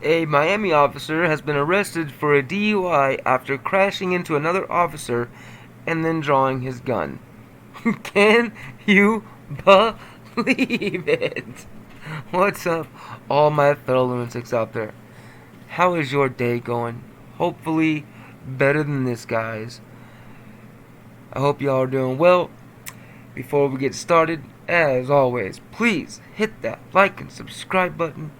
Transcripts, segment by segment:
A Miami officer has been arrested for a DUI after crashing into another officer and then drawing his gun. Can you believe it? What's up, all my fellow lunatics out there? How is your day going? Hopefully, better than this, guys. I hope y'all are doing well. Before we get started, as always, please hit that like and subscribe button.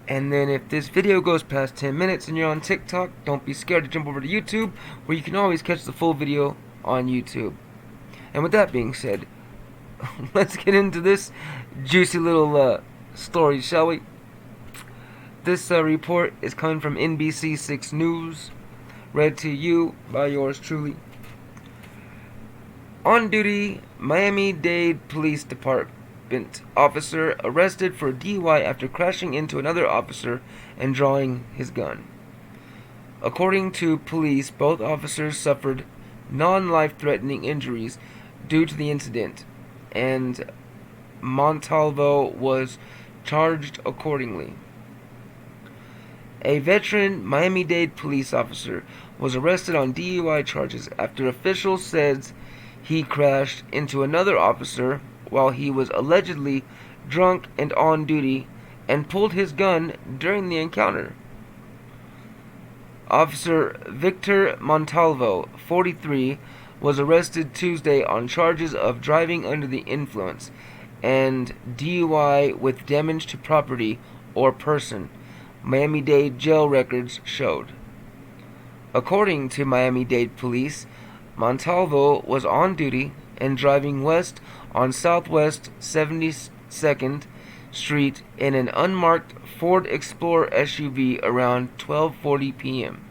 And then if this video goes past 10 minutes and you're on TikTok, don't be scared to jump over to YouTube, where you can always catch the full video on YouTube. And with that being said, let's get into this juicy little story, shall we? This report is coming from NBC6 News, read to you by yours truly. On duty, Miami-Dade Police Department officer arrested for DUI after crashing into another officer and drawing his gun. According to police, both officers suffered non-life-threatening injuries due to the incident, and Montalvo was charged accordingly. A veteran Miami-Dade police officer was arrested on DUI charges after officials said he crashed into another officer while he was allegedly drunk and on duty and pulled his gun during the encounter. Officer Victor Montalvo, 43, was arrested Tuesday on charges of driving under the influence and DUI with damage to property or person, Miami-Dade jail records showed. According to Miami-Dade police, Montalvo was on duty and driving west on Southwest 72nd Street in an unmarked Ford Explorer SUV around 12:40 p.m.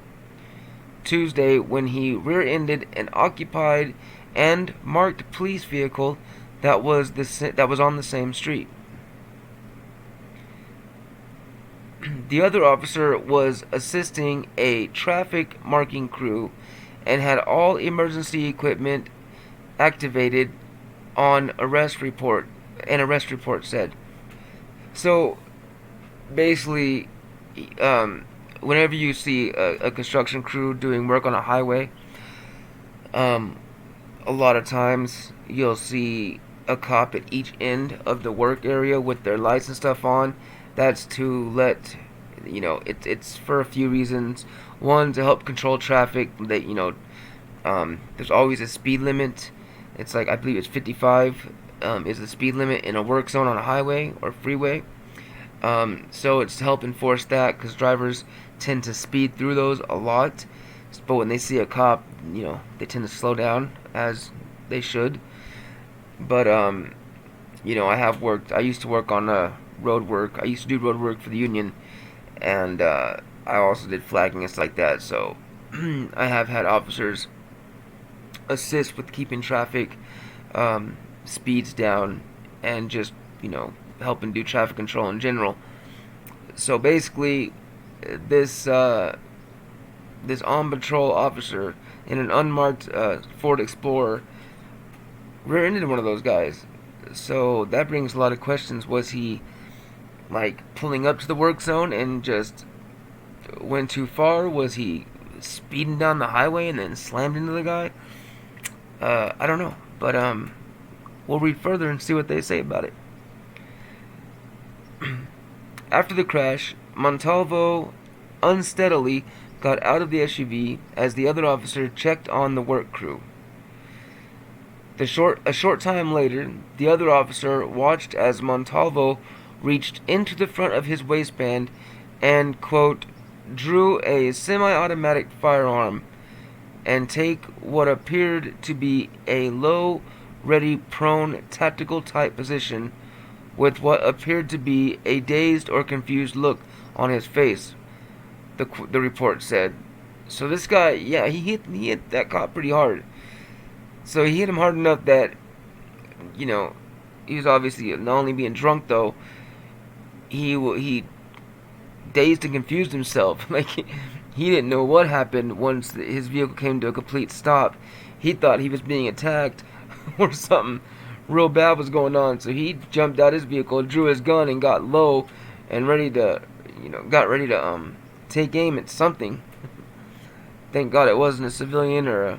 Tuesday when he rear-ended an occupied and marked police vehicle that was on the same street. The other officer was assisting a traffic marking crew and had all emergency equipment activated on arrest report, an arrest report said. So basically, whenever you see a construction crew doing work on a highway, a lot of times you'll see a cop at each end of the work area with their lights and stuff on. That's to let, it's for a few reasons. One, to help control traffic. That there's always a speed limit. It's like, I believe it's 55 is the speed limit in a work zone on a highway or freeway. So it's to help enforce that, because drivers tend to speed through those a lot. But when they see a cop, they tend to slow down, as they should. But I used to work on road work. I used to do road work for the union, and I also did flagging and stuff like that. So I have had officers assist with keeping traffic speeds down and just helping do traffic control in general. So basically, this on patrol officer in an unmarked Ford Explorer rear-ended one of those guys. So that brings a lot of questions. Was he pulling up to the work zone and just went too far? Was he speeding down the highway and then slammed into the guy? I don't know, but we'll read further and see what they say about it. After the crash, Montalvo unsteadily got out of the SUV as the other officer checked on the work crew. A short time later, the other officer watched as Montalvo reached into the front of his waistband and, quote, drew a semi-automatic firearm and take what appeared to be a low, ready, prone, tactical type position with what appeared to be a dazed or confused look on his face, the report said. So this guy, yeah, he hit that cop pretty hard. So he hit him hard enough that, he was obviously not only being drunk, though, he dazed and confused himself. He didn't know what happened once his vehicle came to a complete stop. He thought he was being attacked or something real bad was going on. So he jumped out his vehicle, drew his gun, and got low and ready to, got ready to take aim at something. Thank God it wasn't a civilian or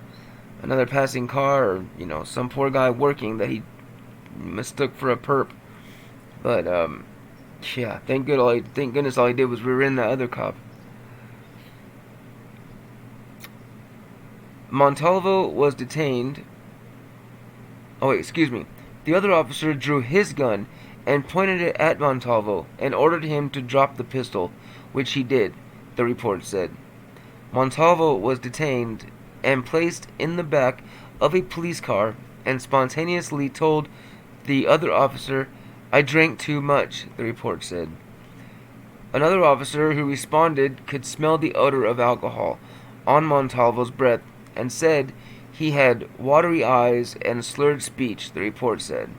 another passing car or some poor guy working that he mistook for a perp. But yeah, thank goodness all he did was rear end that other cop. Montalvo was detained. Oh wait, excuse me. The other officer drew his gun and pointed it at Montalvo and ordered him to drop the pistol, which he did, the report said. Montalvo was detained and placed in the back of a police car and spontaneously told the other officer, "I drank too much," the report said. Another officer who responded could smell the odor of alcohol on Montalvo's breath and said he had watery eyes and slurred speech, the report said.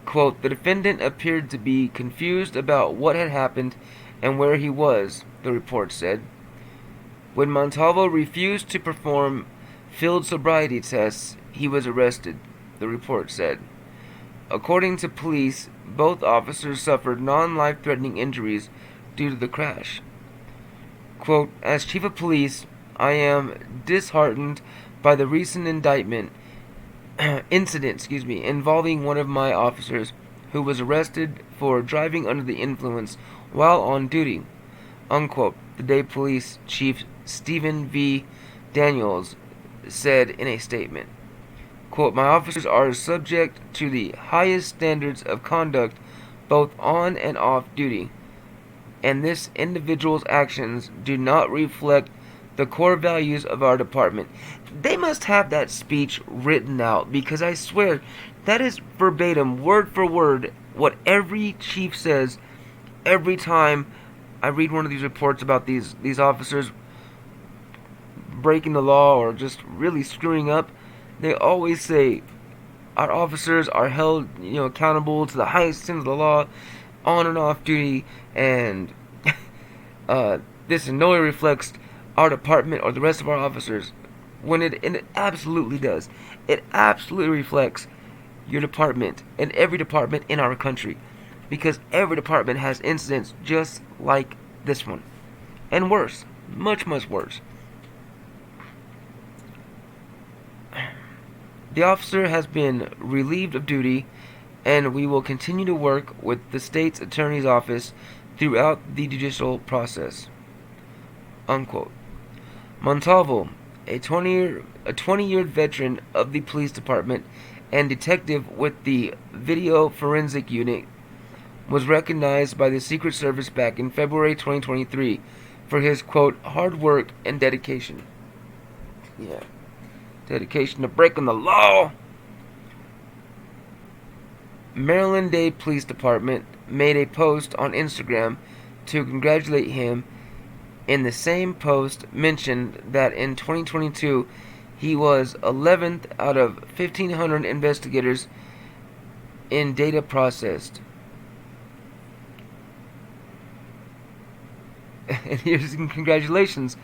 Quote, "The defendant appeared to be confused about what had happened and where he was," the report said. When Montalvo refused to perform field sobriety tests, he was arrested, the report said. According to police, both officers suffered non-life-threatening injuries due to the crash. Quote, "As chief of police, I am disheartened by the recent incident involving one of my officers who was arrested for driving under the influence while on duty," unquote, the day police chief Stephen V. Daniels said in a statement. Quote, "My officers are subject to the highest standards of conduct both on and off duty, and this individual's actions do not reflect the core values of our department." They must have that speech written out, because I swear that is verbatim, word for word, what every chief says every time I read one of these reports about these officers breaking the law or just really screwing up. They always say our officers are held, accountable to the highest standards of the law, on and off duty, and this in no way reflects our department or the rest of our officers. And it absolutely does. It absolutely reflects your department and every department in our country, because every department has incidents just like this one, and worse, much, much worse. The officer has been relieved of duty, and we will continue to work with the state's attorney's office throughout the judicial process, unquote. Montalvo, a 20-year veteran of the police department and detective with the video forensic unit, was recognized by the Secret Service back in February 2023 for his, quote, hard work and dedication. Yeah. Dedication to breaking the law. Maryland-Dade Police Department made a post on Instagram to congratulate him. In the same post mentioned that in 2022 he was 11th out of 1,500 investigators in data processed. And here's congratulations.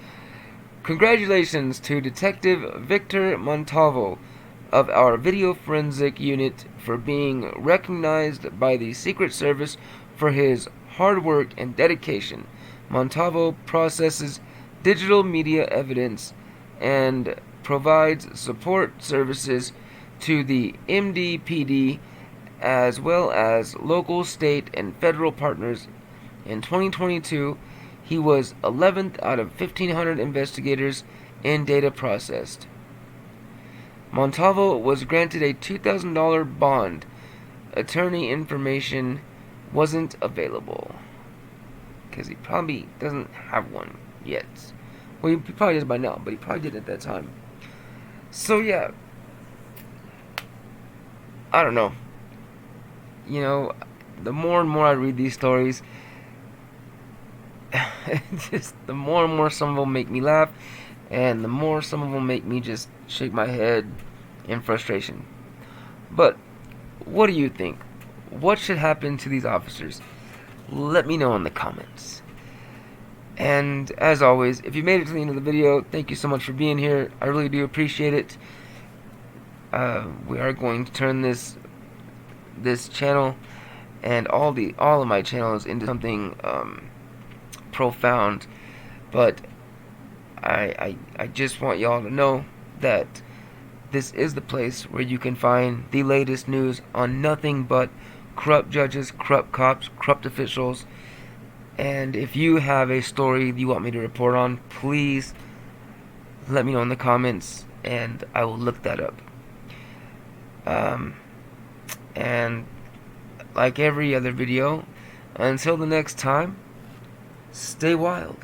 Congratulations to Detective Victor Montalvo of our Video Forensic Unit for being recognized by the Secret Service for his hard work and dedication. Montalvo processes digital media evidence and provides support services to the MDPD as well as local, state, and federal partners. In 2022, he was 11th out of 1,500 investigators in data processed. Montalvo was granted a $2,000 bond. Attorney information wasn't available, because he probably doesn't have one yet. Well, he probably does by now, but he probably didn't at that time. So, yeah. I don't know. The more and more I read these stories, just the more and more some of them make me laugh, and the more some of them make me just shake my head in frustration. But what do you think? What should happen to these officers? Let me know in the comments. And as always, if you made it to the end of the video, thank you so much for being here. I really do appreciate it. We are going to turn this channel and all of my channels into something profound, but I just want y'all to know that this is the place where you can find the latest news on nothing but corrupt judges, corrupt cops, corrupt officials. And if you have a story you want me to report on, please let me know in the comments and I will look that up. And like every other video, until the next time, stay wild.